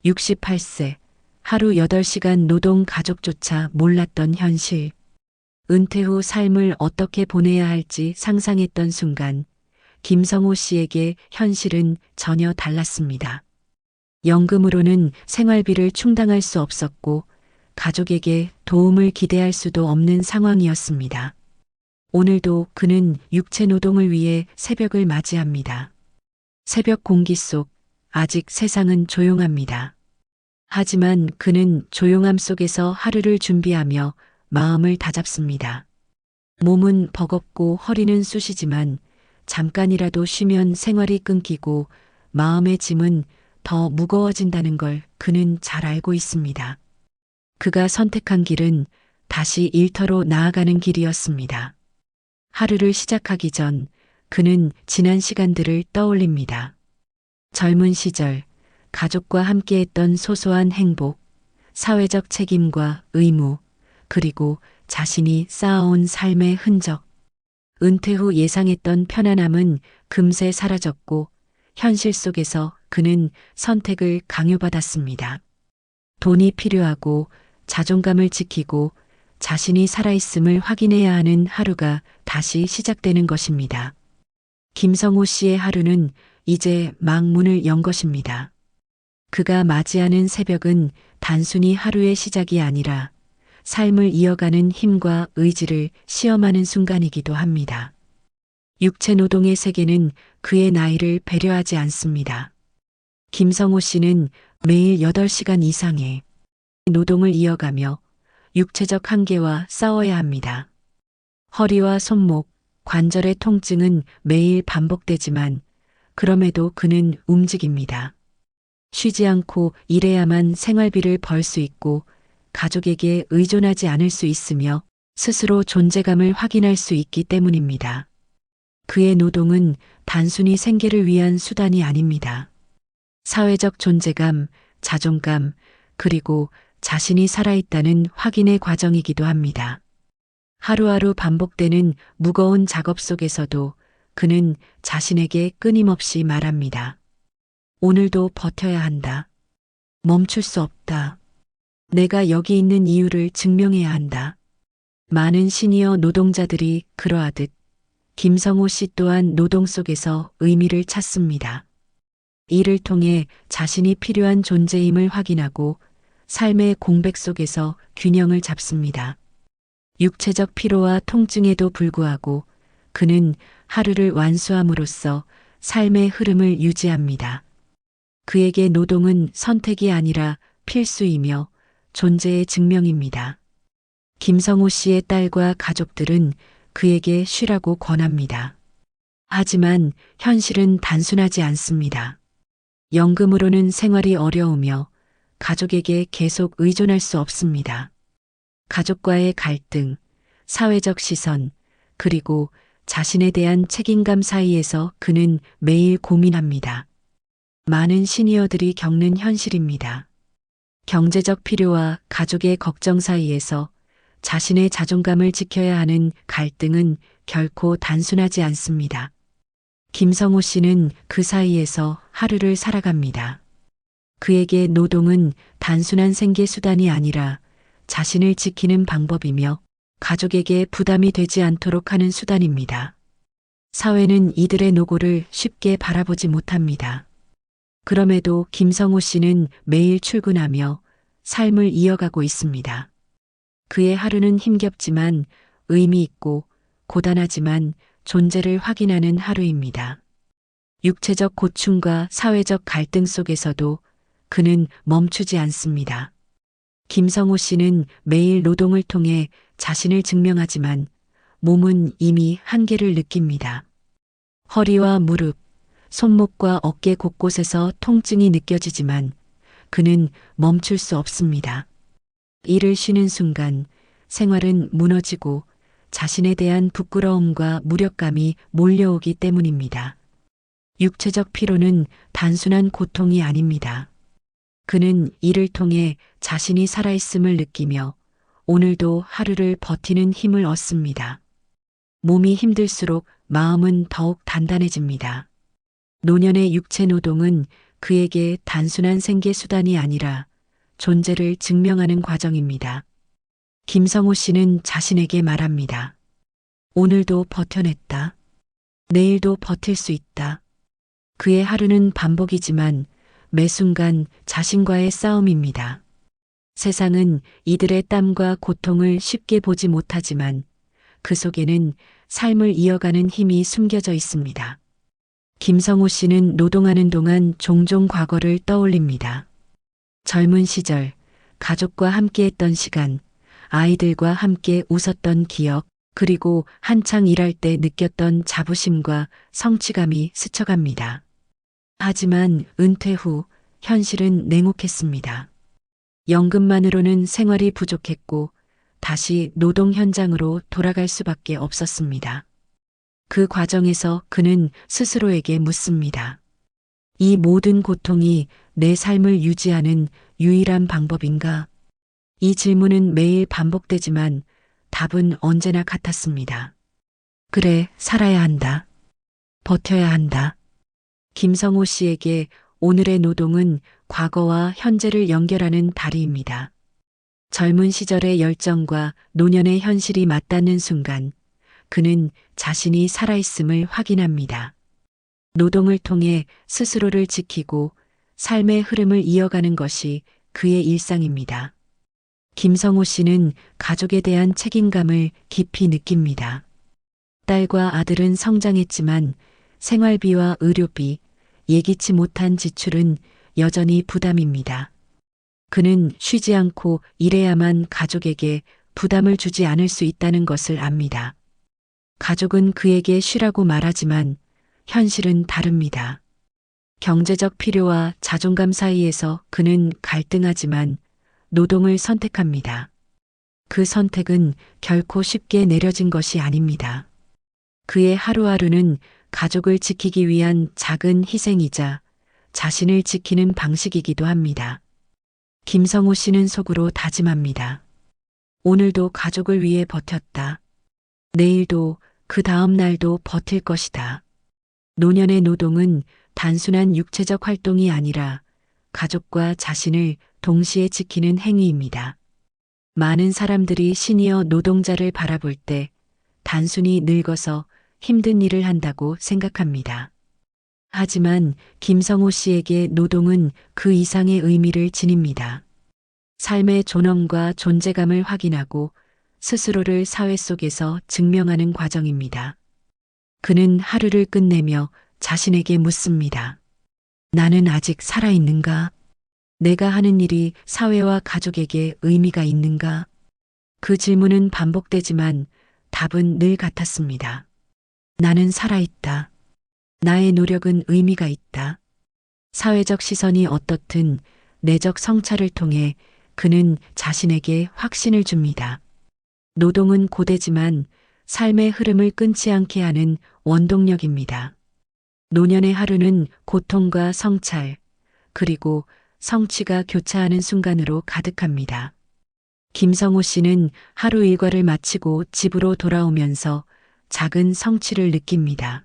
68세, 하루 8시간 노동 가족조차 몰랐던 현실. 은퇴 후 삶을 어떻게 보내야 할지 상상했던 순간, 김성호 씨에게 현실은 전혀 달랐습니다. 연금으로는 생활비를 충당할 수 없었고, 가족에게 도움을 기대할 수도 없는 상황이었습니다. 오늘도 그는 육체 노동을 위해 새벽을 맞이합니다. 새벽 공기 속 아직 세상은 조용합니다. 하지만 그는 조용함 속에서 하루를 준비하며 마음을 다잡습니다. 몸은 버겁고 허리는 쑤시지만 잠깐이라도 쉬면 생활이 끊기고 마음의 짐은 더 무거워진다는 걸 그는 잘 알고 있습니다. 그가 선택한 길은 다시 일터로 나아가는 길이었습니다. 하루를 시작하기 전 그는 지난 시간들을 떠올립니다. 젊은 시절 가족과 함께했던 소소한 행복, 사회적 책임과 의무, 그리고 자신이 쌓아온 삶의 흔적. 은퇴 후 예상했던 편안함은 금세 사라졌고 현실 속에서 그는 선택을 강요받았습니다. 돈이 필요하고 자존감을 지키고 자신이 살아있음을 확인해야 하는 하루가 다시 시작되는 것입니다. 김성호 씨의 하루는 이제 막 문을 연 것입니다. 그가 맞이하는 새벽은 단순히 하루의 시작이 아니라 삶을 이어가는 힘과 의지를 시험하는 순간이기도 합니다. 육체 노동의 세계는 그의 나이를 배려하지 않습니다. 김성호 씨는 매일 8시간 이상의 노동을 이어가며 육체적 한계와 싸워야 합니다. 허리와 손목, 관절의 통증은 매일 반복되지만 그럼에도 그는 움직입니다. 쉬지 않고 일해야만 생활비를 벌 수 있고 가족에게 의존하지 않을 수 있으며 스스로 존재감을 확인할 수 있기 때문입니다. 그의 노동은 단순히 생계를 위한 수단이 아닙니다. 사회적 존재감, 자존감, 그리고 자신이 살아있다는 확인의 과정이기도 합니다. 하루하루 반복되는 무거운 작업 속에서도 그는 자신에게 끊임없이 말합니다. 오늘도 버텨야 한다. 멈출 수 없다. 내가 여기 있는 이유를 증명해야 한다. 많은 시니어 노동자들이 그러하듯 김성호 씨 또한 노동 속에서 의미를 찾습니다. 이를 통해 자신이 필요한 존재임을 확인하고 삶의 공백 속에서 균형을 잡습니다. 육체적 피로와 통증에도 불구하고 그는 하루를 완수함으로써 삶의 흐름을 유지합니다. 그에게 노동은 선택이 아니라 필수이며 존재의 증명입니다. 김성호 씨의 딸과 가족들은 그에게 쉬라고 권합니다. 하지만 현실은 단순하지 않습니다. 연금으로는 생활이 어려우며 가족에게 계속 의존할 수 없습니다. 가족과의 갈등, 사회적 시선, 그리고 자신에 대한 책임감 사이에서 그는 매일 고민합니다. 많은 시니어들이 겪는 현실입니다. 경제적 필요와 가족의 걱정 사이에서 자신의 자존감을 지켜야 하는 갈등은 결코 단순하지 않습니다. 김성호 씨는 그 사이에서 하루를 살아갑니다. 그에게 노동은 단순한 생계 수단이 아니라 자신을 지키는 방법이며 가족에게 부담이 되지 않도록 하는 수단입니다. 사회는 이들의 노고를 쉽게 바라보지 못합니다. 그럼에도 김성호 씨는 매일 출근하며 삶을 이어가고 있습니다. 그의 하루는 힘겹지만 의미 있고 고단하지만 존재를 확인하는 하루입니다. 육체적 고충과 사회적 갈등 속에서도 그는 멈추지 않습니다. 김성호 씨는 매일 노동을 통해 자신을 증명하지만 몸은 이미 한계를 느낍니다. 허리와 무릎, 손목과 어깨 곳곳에서 통증이 느껴지지만 그는 멈출 수 없습니다. 일을 쉬는 순간 생활은 무너지고 자신에 대한 부끄러움과 무력감이 몰려오기 때문입니다. 육체적 피로는 단순한 고통이 아닙니다. 그는 이를 통해 자신이 살아있음을 느끼며 오늘도 하루를 버티는 힘을 얻습니다. 몸이 힘들수록 마음은 더욱 단단해집니다. 노년의 육체 노동은 그에게 단순한 생계 수단이 아니라 존재를 증명하는 과정입니다. 김성호 씨는 자신에게 말합니다. 오늘도 버텨냈다. 내일도 버틸 수 있다. 그의 하루는 반복이지만 매 순간 자신과의 싸움입니다. 세상은 이들의 땀과 고통을 쉽게 보지 못하지만 그 속에는 삶을 이어가는 힘이 숨겨져 있습니다. 김성호 씨는 노동하는 동안 종종 과거를 떠올립니다. 젊은 시절, 가족과 함께했던 시간, 아이들과 함께 웃었던 기억, 그리고 한창 일할 때 느꼈던 자부심과 성취감이 스쳐갑니다. 하지만 은퇴 후 현실은 냉혹했습니다. 연금만으로는 생활이 부족했고 다시 노동 현장으로 돌아갈 수밖에 없었습니다. 그 과정에서 그는 스스로에게 묻습니다. 이 모든 고통이 내 삶을 유지하는 유일한 방법인가? 이 질문은 매일 반복되지만 답은 언제나 같았습니다. 그래, 살아야 한다. 버텨야 한다. 김성호 씨에게 오늘의 노동은 과거와 현재를 연결하는 다리입니다. 젊은 시절의 열정과 노년의 현실이 맞닿는 순간 그는 자신이 살아있음을 확인합니다. 노동을 통해 스스로를 지키고 삶의 흐름을 이어가는 것이 그의 일상입니다. 김성호 씨는 가족에 대한 책임감을 깊이 느낍니다. 딸과 아들은 성장했지만 생활비와 의료비, 예기치 못한 지출은 여전히 부담입니다. 그는 쉬지 않고 일해야만 가족에게 부담을 주지 않을 수 있다는 것을 압니다. 가족은 그에게 쉬라고 말하지만 현실은 다릅니다. 경제적 필요와 자존감 사이에서 그는 갈등하지만 노동을 선택합니다. 그 선택은 결코 쉽게 내려진 것이 아닙니다. 그의 하루하루는 가족을 지키기 위한 작은 희생이자 자신을 지키는 방식이기도 합니다. 김성호 씨는 속으로 다짐합니다. 오늘도 가족을 위해 버텼다. 내일도 그 다음 날도 버틸 것이다. 노년의 노동은 단순한 육체적 활동이 아니라 가족과 자신을 동시에 지키는 행위입니다. 많은 사람들이 시니어 노동자를 바라볼 때 단순히 늙어서 힘든 일을 한다고 생각합니다. 하지만 김성호 씨에게 노동은 그 이상의 의미를 지닙니다. 삶의 존엄과 존재감을 확인하고 스스로를 사회 속에서 증명하는 과정입니다. 그는 하루를 끝내며 자신에게 묻습니다. 나는 아직 살아있는가? 내가 하는 일이 사회와 가족에게 의미가 있는가? 그 질문은 반복되지만 답은 늘 같았습니다. 나는 살아있다. 나의 노력은 의미가 있다. 사회적 시선이 어떻든 내적 성찰을 통해 그는 자신에게 확신을 줍니다. 노동은 고되지만 삶의 흐름을 끊지 않게 하는 원동력입니다. 노년의 하루는 고통과 성찰, 그리고 성취가 교차하는 순간으로 가득합니다. 김성호 씨는 하루 일과를 마치고 집으로 돌아오면서 작은 성취를 느낍니다.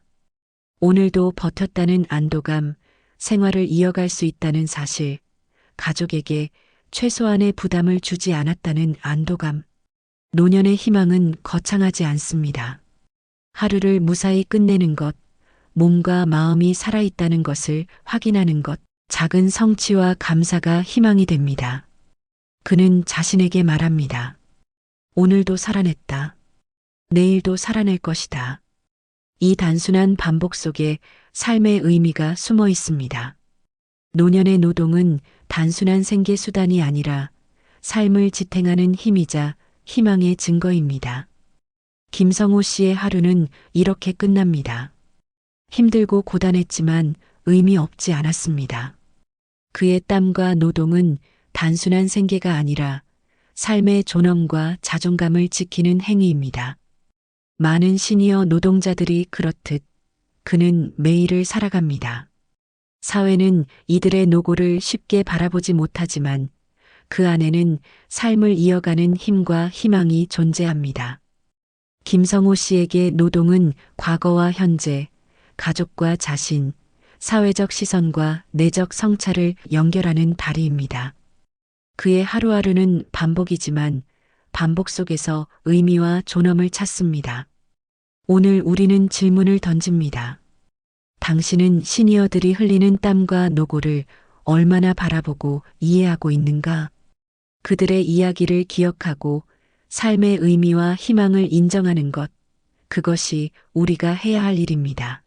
오늘도 버텼다는 안도감, 생활을 이어갈 수 있다는 사실, 가족에게 최소한의 부담을 주지 않았다는 안도감. 노년의 희망은 거창하지 않습니다. 하루를 무사히 끝내는 것, 몸과 마음이 살아있다는 것을 확인하는 것, 작은 성취와 감사가 희망이 됩니다. 그는 자신에게 말합니다. 오늘도 살아냈다. 내일도 살아낼 것이다. 이 단순한 반복 속에 삶의 의미가 숨어 있습니다. 노년의 노동은 단순한 생계 수단이 아니라 삶을 지탱하는 힘이자 희망의 증거입니다. 김성호 씨의 하루는 이렇게 끝납니다. 힘들고 고단했지만 의미 없지 않았습니다. 그의 땀과 노동은 단순한 생계가 아니라 삶의 존엄과 자존감을 지키는 행위입니다. 많은 시니어 노동자들이 그렇듯 그는 매일을 살아갑니다. 사회는 이들의 노고를 쉽게 바라보지 못하지만 그 안에는 삶을 이어가는 힘과 희망이 존재합니다. 김성호 씨에게 노동은 과거와 현재, 가족과 자신, 사회적 시선과 내적 성찰을 연결하는 다리입니다. 그의 하루하루는 반복이지만 반복 속에서 의미와 존엄을 찾습니다. 오늘 우리는 질문을 던집니다. 당신은 시니어들이 흘리는 땀과 노고를 얼마나 바라보고 이해하고 있는가? 그들의 이야기를 기억하고 삶의 의미와 희망을 인정하는 것, 그것이 우리가 해야 할 일입니다.